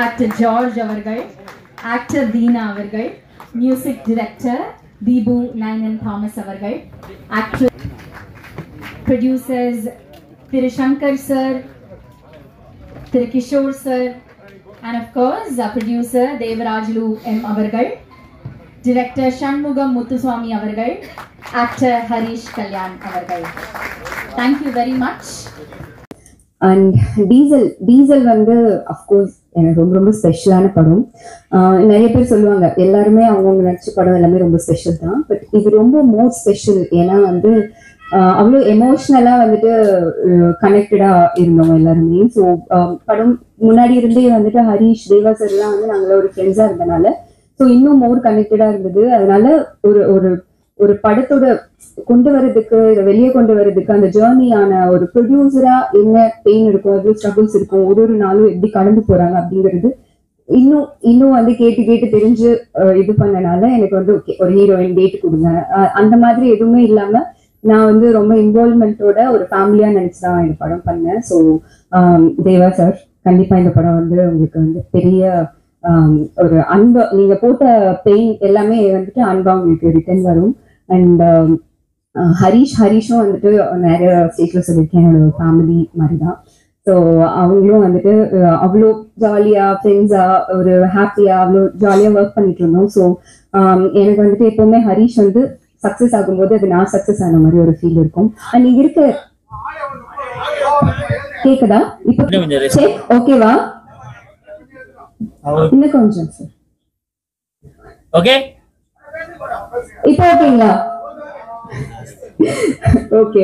actor George avargal, actor Deena avargal, music director Deebu Nayan Thomas avargal, actor producers Thiru Shankar sir, Thiru Kishore sir, and of course our producer Devarajulu M avargal, director Shanmugam Muthuswamy avargal, actor Harish Kalyan avargal. Thank you very much. And Diesel வந்து of course எனக்கு ரொம்ப ஸ்பெஷலான படம். நிறைய பேர் சொல்லுவாங்க எல்லாருமே அவங்கவுங்க நடிச்ச படம் எல்லாமே ரொம்ப ஸ்பெஷல் தான். பட் இது ரொம்ப மோர் ஸ்பெஷல். ஏன்னா வந்து அவ்வளோ எமோஷ்னலா வந்துட்டு கனெக்டடா இருந்தோம் எல்லாருமே. ஸோ படம் முன்னாடி இருந்தே வந்துட்டு ஹரீஷ் தேவா சார்லாம் வந்து நாங்கள ஒரு ஃப்ரெண்ட்ஸா இருந்தனால ஸோ இன்னும் மோர் கனெக்டடா இருந்தது. அதனால ஒரு படத்தோட கொண்டு வர்றதுக்கு வெளியே கொண்டு வர்றதுக்கு அந்த ஜேர்னியான ஒரு ப்ரொடியூசரா என்ன பெயின் இருக்கும், எவ்வளவு ஸ்ட்ரகிள்ஸ் இருக்கும், ஒரு நாளும் எப்படி கடந்து போறாங்க அப்படிங்கிறது இன்னும் வந்து கேட்டு தெரிஞ்சு இது பண்ணனால எனக்கு வந்து ஓகே ஒரு ஹீரோயின் டேட் கொடுங்க அந்த மாதிரி எதுவுமே இல்லாம நான் வந்து ரொம்ப இன்வால்வ்மெண்டோட ஒரு ஃபேமிலியா நினைச்சுதான் இந்த படம் பண்ணேன். ஸோ தேவா சார் கண்டிப்பா இந்த படம் வந்து உங்களுக்கு வந்து பெரிய ஒரு அன்பு, நீங்க போட்ட பெயின் எல்லாமே வந்துட்டு அன்பா உங்களுக்கு ரிட்டர்ன் வரும். அண்ட் ஹரீஷும் வந்துட்டு நிறைய ஸ்டேஜ்ல சொல்லியிருக்கேன் என்னோட ஃபேமிலி மாதிரி தான். ஸோ அவங்களும் வந்துட்டு அவ்வளோ ஜாலியா ஃப்ரெண்ட்ஸா ஒரு ஹாப்பியா அவ்வளோ ஜாலியா ஒர்க் பண்ணிட்டு இருந்தோம். ஸோ எனக்கு வந்துட்டு எப்பவுமே ஹரீஷ் வந்து சக்சஸ் ஆகும்போது அது நான் சக்சஸ் ஆன மாதிரி ஒரு ஃபீல் இருக்கும். அண்ட் நீங்க இருக்க கேக்குதா இப்போ ஓகேவா? இன்னும் கொஞ்சம் சார். ஓகே இப்போ ஓகேங்களா? ஓகே.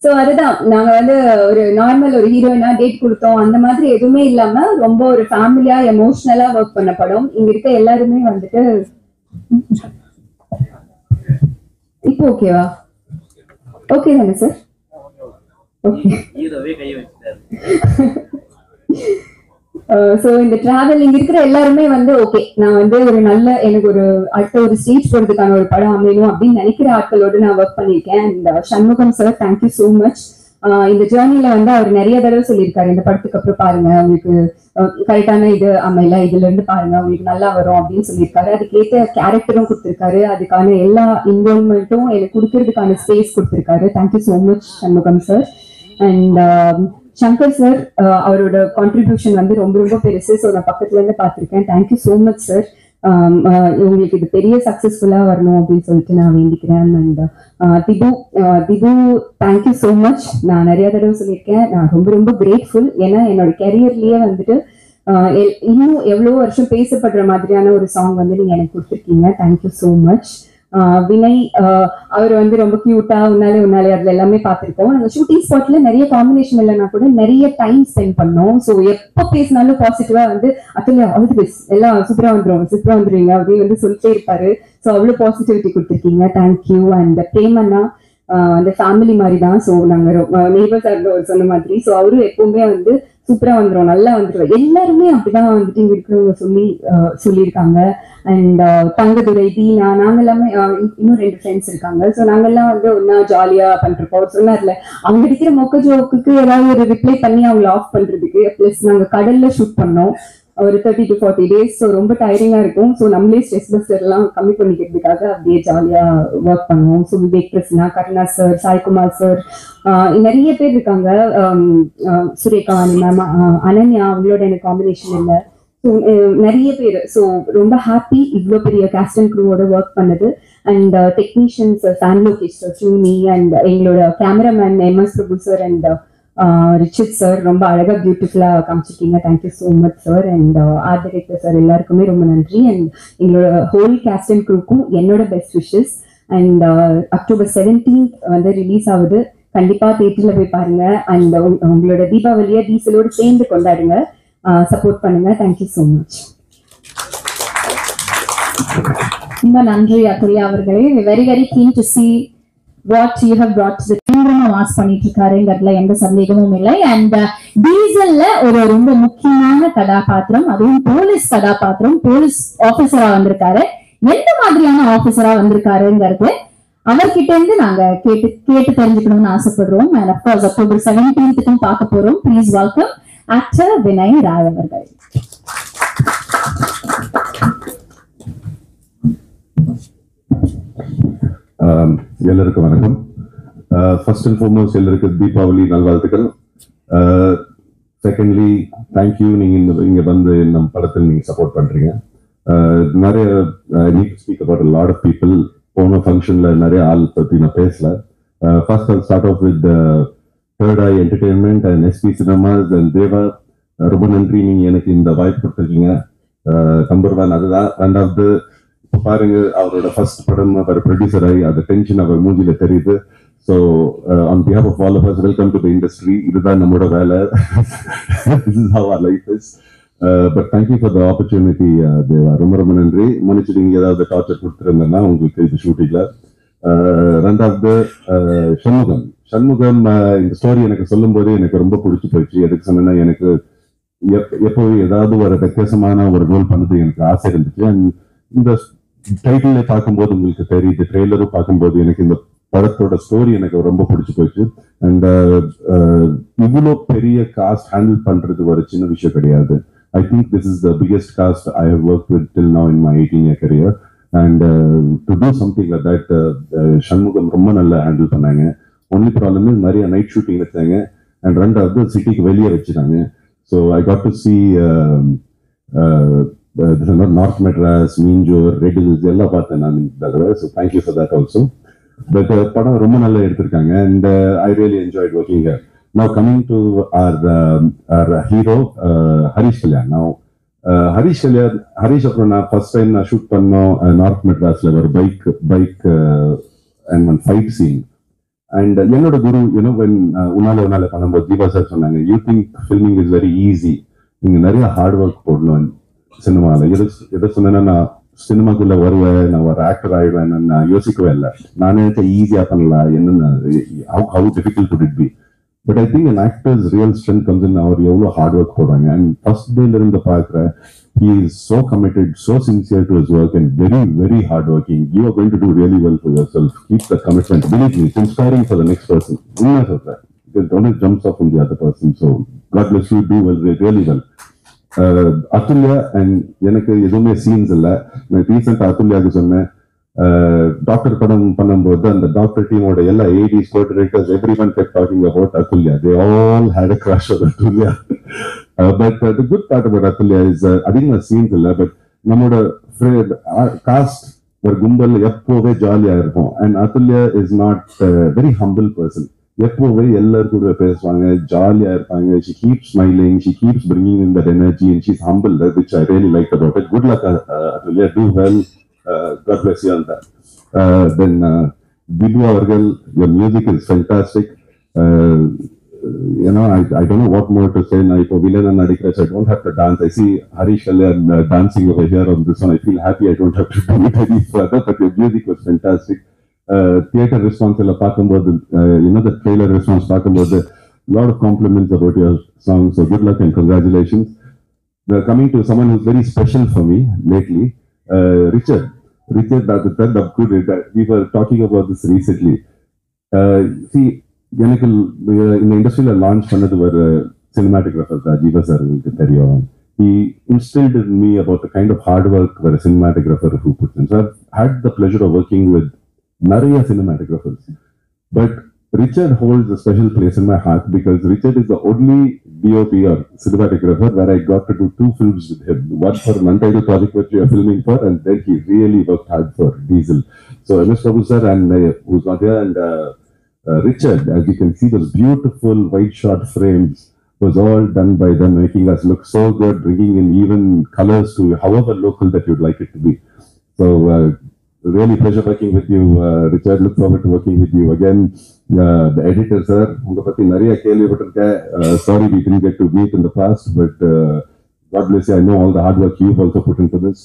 ஸோ அதுதான் நாங்க வந்து ஒரு நார்மல் ஒரு ஹீரோயினா டேட் கொடுத்தோம் அந்த மாதிரி எதுவுமே இல்லாம ரொம்ப ஒரு ஃபேமிலியா எமோஷனலா ஒர்க் பண்ண படம். இங்க இருக்க எல்லாருமே வந்துட்டு இப்போ ஓகேவா? ஓகே தானே சார்? ஓகே. ஸோ இந்த டிராவல் இங்க இருக்கிற எல்லாருமே வந்து ஓகே நான் வந்து ஒரு நல்ல எனக்கு ஒரு அடுத்த ஒரு ஸ்டேஜ் போறதுக்கான ஒரு படம் அமையணும் அப்படின்னு நினைக்கிற ஆட்களோடு நான் ஒர்க் பண்ணியிருக்கேன். And Shanmugam sir thank you so much. இந்த ஜேர்னில வந்து அவர் நிறைய தடவை சொல்லியிருக்காரு இந்த படத்துக்கு அப்புறம் பாருங்க உங்களுக்கு கரெக்டான இது அமையல, இதுல இருந்து பாருங்க உங்களுக்கு நல்லா வரும் அப்படின்னு சொல்லியிருக்காரு. அதுக்கேற்ற கேரக்டரும் கொடுத்திருக்காரு, அதுக்கான எல்லா இன்வால்வ்மெண்ட்டும் எனக்கு கொடுக்கறதுக்கான ஸ்பேஸ் கொடுத்திருக்காரு. Thank you so much Shanmugam sir. And Shankar sir அவரோட கான்ட்ரிபியூஷன் வந்து ரொம்ப பெருசு. ஸோ நான் பக்கத்துல இருந்து பார்த்துருக்கேன். Thank you so much sir. உங்களுக்கு இது பெரிய சக்சஸ்ஃபுல்லா வரணும் அப்படின்னு சொல்லிட்டு நான் வேண்டிக்கிறேன். And Dipu thank you so much. நான் நிறைய தடவை சொல்லியிருக்கேன் நான் ரொம்ப கிரேட்ஃபுல். ஏன்னா என்னோட கெரியர்லயே வந்துட்டு இன்னும் எவ்வளவு வருஷம் பேசப்படுற மாதிரியான ஒரு சாங் வந்து நீங்க எனக்கு கொடுத்துருக்கீங்க. Thank you so much. வினய் அவர் வந்து ரொம்ப கியூட்டா உன்னாலே அதுல எல்லாமே பார்த்திருக்கோம். நாங்க ஷூட்டிங் ஸ்பாட்ல நிறைய காம்பினேஷன் இல்லைன்னா கூட நிறைய டைம் ஸ்பெண்ட் பண்ணோம். ஸோ எப்ப பேசினாலும் பாசிட்டிவா வந்து அதுல எல்லாம் சூப்பரா வந்துருவீங்க அப்படின்னு வந்து சொல்லிட்டே இருப்பாரு. ஸோ அவ்வளவு பாசிட்டிவிட்டி கொடுத்துருக்கீங்க. தேங்க்யூ. அண்ட் பிரேமண்ணா அந்த ஃபேமிலி மாதிரி தான். ஸோ நாங்க நெய்பர்ஸ் அவர் சொன்ன மாதிரி ஸோ அவரும் எப்பவுமே வந்து சூப்பரா வந்துடும், நல்லா வந்துடும். எல்லாருமே அப்படிதான் வந்துட்டு இங்க இருக்கிறவங்க சொல்லியிருக்காங்க. அண்ட் தங்கதுரை தீனா நாங்க எல்லாமே இன்னும் 2 ஃப்ரெண்ட்ஸ் இருக்காங்க. ஸோ நாங்கெல்லாம் வந்து ஒன்னா ஜாலியா பண்றோம். அவர் சொன்னார்ல அவங்க அடிக்கிற மொக்க ஜோக்குக்கு ஏதாவது ஒரு ரிப்ளை பண்ணி அவங்களை ஆஃப் பண்றதுக்கு. பிளஸ் நாங்க கடல்ல ஷூட் பண்ணோம் ஒரு 30 to 40 days. ஸோ ரொம்ப டயரிங்கா இருக்கும். ஸோ நம்மளே ஸ்ட்ரெஸ் பஸ்டர் எல்லாம் கம்மி பண்ணிக்கிறதுக்காக அப்படியே ஜாலியா ஒர்க் பண்ணுவோம். So Vivek Krishna, Karuna sir, Saikumar sir, நிறைய பேர் இருக்காங்க. சுரேகா மேம், அனன்யா அவங்களோட எனக்கு காம்பினேஷன் இல்லை. ஸோ நிறைய பேர். ஸோ ரொம்ப ஹாப்பி இவ்வளோ பெரிய கேஸ்ட் அண்ட் க்ரூவோட ஒர்க் பண்ணது. And technicians San Lokesh sir, சூனி, அண்ட் எங்களோட cameraman MS Prabhu sir and Richith sir ரொம்ப அழகா பியூட்டிஃபுல்லா காமிச்சிருக்கீங்க. Thank you so much sir. And art director sir எல்லாருக்குமே ரொம்ப நன்றி. அண்ட் எங்களோட ஹோல் கேஸ்ட் அண்ட் க்ரூக்கும் என்னோட best wishes. And October 17th வந்து ரிலீஸ் ஆகுது. கண்டிப்பா தியேட்டர்ல போய் பாருங்க. அண்ட் உங்களோட தீபாவளியை டீசலோடு சேர்ந்து கொண்டாடுங்க, சப்போர்ட் பண்ணுங்க. Thank you so much. ரொம்ப நன்றி அத்துலியா அவர்களே. Very keen to see what you have brought to the mass பண்ணிட்டு இருக்காருங்கிறதுல எந்த சந்தேகமும் இல்லை. அண்ட் டீசல்ல ஒரு ரொம்ப முக்கியமான கதாபாத்திரம், அதுவும் போலீஸ் கதாபாத்திரம், போலீஸ் ஆபீசரா வந்திருக்காரு. எந்த மாதிரியான ஆபீசரா வந்திருக்காருங்கிறது அவர்கிட்ட இருந்து நாங்க கேட்டு தெரிஞ்சுக்கணும்னு ஆசைப்படுறோம். அண்ட் அப்கோர்ஸ் October 17th பார்க்க போறோம். Please welcome actor Vinay Rai அவர்கள். எல்லாருக்கும் வணக்கம். ஃபர்ஸ்ட் அண்ட் ஃபார்மோஸ்ட் எல்லாருக்கும் தீபாவளி நல்வாழ்த்துக்கள். செகண்ட்லி தேங்க்யூ, நீங்க இங்க வந்து நம்ம படத்தில் நீங்க சப்போர்ட் பண்றீங்க. நிறைய need to speak about a lot of people. போன ஃபங்க்ஷன்ல நிறைய ஆள் பத்தி நான் பேசல. First I'll start off with Third Eye Entertainment and SP Cinemas and Deva. ரொம்ப நன்றி, நீங்க எனக்கு இந்த வாய்ப்பு கொடுத்துருக்கீங்க. நம்பர் 1 அதுதான். ரெண்டாவது பாருங்க, அவரோட ஃபர்ஸ்ட் படம் அவர் ப்ரொடியூசர் ஆகி அந்த டென்ஷன் அவர் மூஞ்சில தெரியுது. So on behalf of all of us, welcome to the industry. இதுதான் நம்மளோட வேலை. This is how our life is. But thank you for the opportunity Deva. ரொம்ப ரொம்ப நன்றி. மன்னிச்சு நீங்க ஏதாவது டார்ச்சர் கொடுத்துருந்தேன்னா உங்களுக்கு இது ஷூட்டிங்ல. ரெண்டாவது சண்முகம் இந்த ஸ்டோரி எனக்கு சொல்லும் போதே எனக்கு ரொம்ப பிடிச்சி போயிடுச்சு. எதுக்கு சொன்னா, எனக்கு எப்போவும் ஏதாவது ஒரு வித்தியாசமான ஒரு ரோல் பண்ணது எனக்கு ஆசை இருந்துச்சு. அண்ட் இந்த டைட்டில பார்க்கும்போது உங்களுக்கு தெரியுது, ட்ரெய்லரும் பார்க்கும்போது எனக்கு இந்த படத்தோட ஸ்டோரி எனக்கு ரொம்ப பிடிச்சி போயிடுச்சு. அண்ட் இவ்வளோ பெரிய காஸ்ட் ஹேண்டில் பண்றது ஒரு சின்ன விஷயம் கிடையாது. I think this is the biggest cast I have work with till now in my 18-year career. And to do something like that Shanmugam ரொம்ப நல்லா ஹேண்டில் பண்ணாங்க. ஒன்லி ப்ராப்ளம் நிறைய நைட் ஷூட்டிங் வச்சாங்க. அண்ட் ரெண்டாவது சிட்டிக்கு வெளியே வச்சுட்டாங்க. So I got to see North Madras, Minjur, Red Hills எல்லாம் பார்த்தேன் நான் இந்த தடவை. So thank you for that also. But படம் ரொம்ப நல்லா எடுத்திருக்காங்க. And I really enjoyed working here. Now coming to our hero Harish Kalyan. Now Harish அப்புறம் நான் ஃபர்ஸ்ட் டைம் நான் ஷூட் பண்ணோம் நார்த் மெட்ராஸ்ல ஒரு bike and one fight scene. அண்ட் என்னோட குரு உன்னால பண்ணும்போது தீபா சார் சொன்னாங்க, you think filming is very easy, நீங்க நிறைய ஹார்ட் ஒர்க் போடணும் சினிமாவில். எதை சொன்னா, நான் சினிமாக்குள்ள வருவேன், நான் ஒரு ஆக்டர் ஆயிடுவேன், நான் யோசிக்கவே இல்லை. நானே ஈஸியா பண்ணலாம், என்னென்ன how difficult good it be. But I think an actor's real strength comes in அவர் எவ்வளோ ஹார்ட் ஒர்க் போடுறாங்க. அண்ட் ஃபர்ஸ்ட் டேல இருந்து பார்க்குறேன், he is so committed, so sincere to his work and very, very hardworking. You are going to do really well for yourself. Keep that commitment. Believe me, it's inspiring for the next person. It only jumps off from the other person. So God bless you, do well, really well. Athulya and எனக்கு எதுவுமே scenes இல்லை. நான் ரீசெண்டாக அத்துல்யாவுக்கு சொன்னேன், doctor படம் பண்ணும்போது அந்த doctor டீமோட எல்லா ADs, co-directors, everyone kept talking about Atulya. They all had a crush on Atulya. But the good part about Atulya is அதிகமாக சீன்ஸ் இல்லை. பட் நம்மளோட காஸ்ட் ஒரு கும்பல் எப்போவே ஜாலியாக இருக்கும். And Atulya is not a very humble person. எப்போவே எல்லாரும் கூட பேசுவாங்க, ஜாலியா இருப்பாங்க. She keeps smiling, she keeps bringing in that energy and she's humble, which I really liked about it. Good luck, Atulya, do well. God bless you on that. Then Vidhu avargal, your music is fantastic. I don't know what more to say. Now ipo villain and nadikra, I don't have to dance. I see Harish Kalyan dancing over here on this one. I feel happy I don't have to do it any further, but your music was fantastic. Theater response எல்லாம் பார்க்கும்போது, the trailer response பார்க்கும்போது, lot of compliments about your song. So good luck and congratulations. Coming to someone who's very special for me lately, Richard, we were talking about this recently. See, எனக்கு இந்த இண்டஸ்ட்ரியில launch பண்ணது ஒரு cinematographer Jeeva sir உங்களுக்கு தெரியும். He instilled in me about the kind of hard work that a cinematographer who puts in. So I've had the pleasure of working with நிறைய cinematographers, but Richard holds a special place in my heart because Richard is the only DOP or cinematographer where I got to do 2 films with him. One for an untitled project which we are filming for, and then he really worked hard for Diesel. So MS Prabhu sir and who's not here, and Richard, as you can see, those beautiful white shot frames was all done by them, making us look so good, bringing in even colors to however local that you'd like it to be. So really pleasure working with you, Richard. Look forward to working with you again. The editor sir, unga patti nariya kelvipatirken. Sorry we didn't get to meet in the past, but God bless you. I know all the hard work you've also put into this.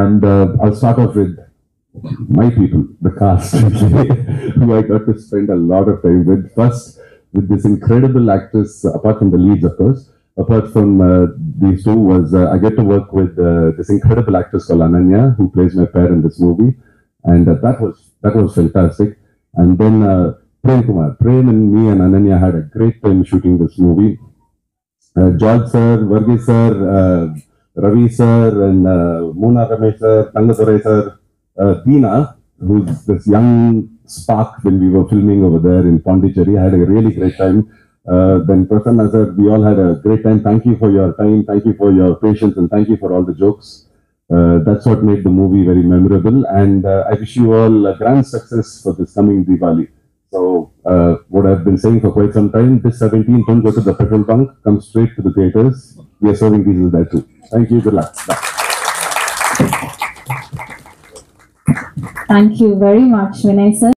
And I'll start off with my people, the cast, who I got to spend a lot of time with. First, with this incredible actress, apart from the leads, of course. Apart from these two, I get to work with this incredible actress called Ananya, who plays my pair in this movie, and that was fantastic. And then Prem Kumar, Prem and me and Ananya had a great time shooting this movie. George sir, Varghese sir, Ravi sir, and Mona Ramesh sir, Tangathurai sir, Deena, who's this young spark when we were filming over there in Pondicherry. I had a really great time. Then Prasanna sir, we all had a great time. Thank you for your time, thank you for your patience, and thank you for all the jokes. That's what made the movie very memorable, and I wish you all a grand success for this coming Diwali. So, what I've been saying for quite some time, this 17th, don't go to the petrol bunk, come straight to the theaters. We are serving diesel there too. Thank you, good luck. Bye. Thank you very much, Vinay sir.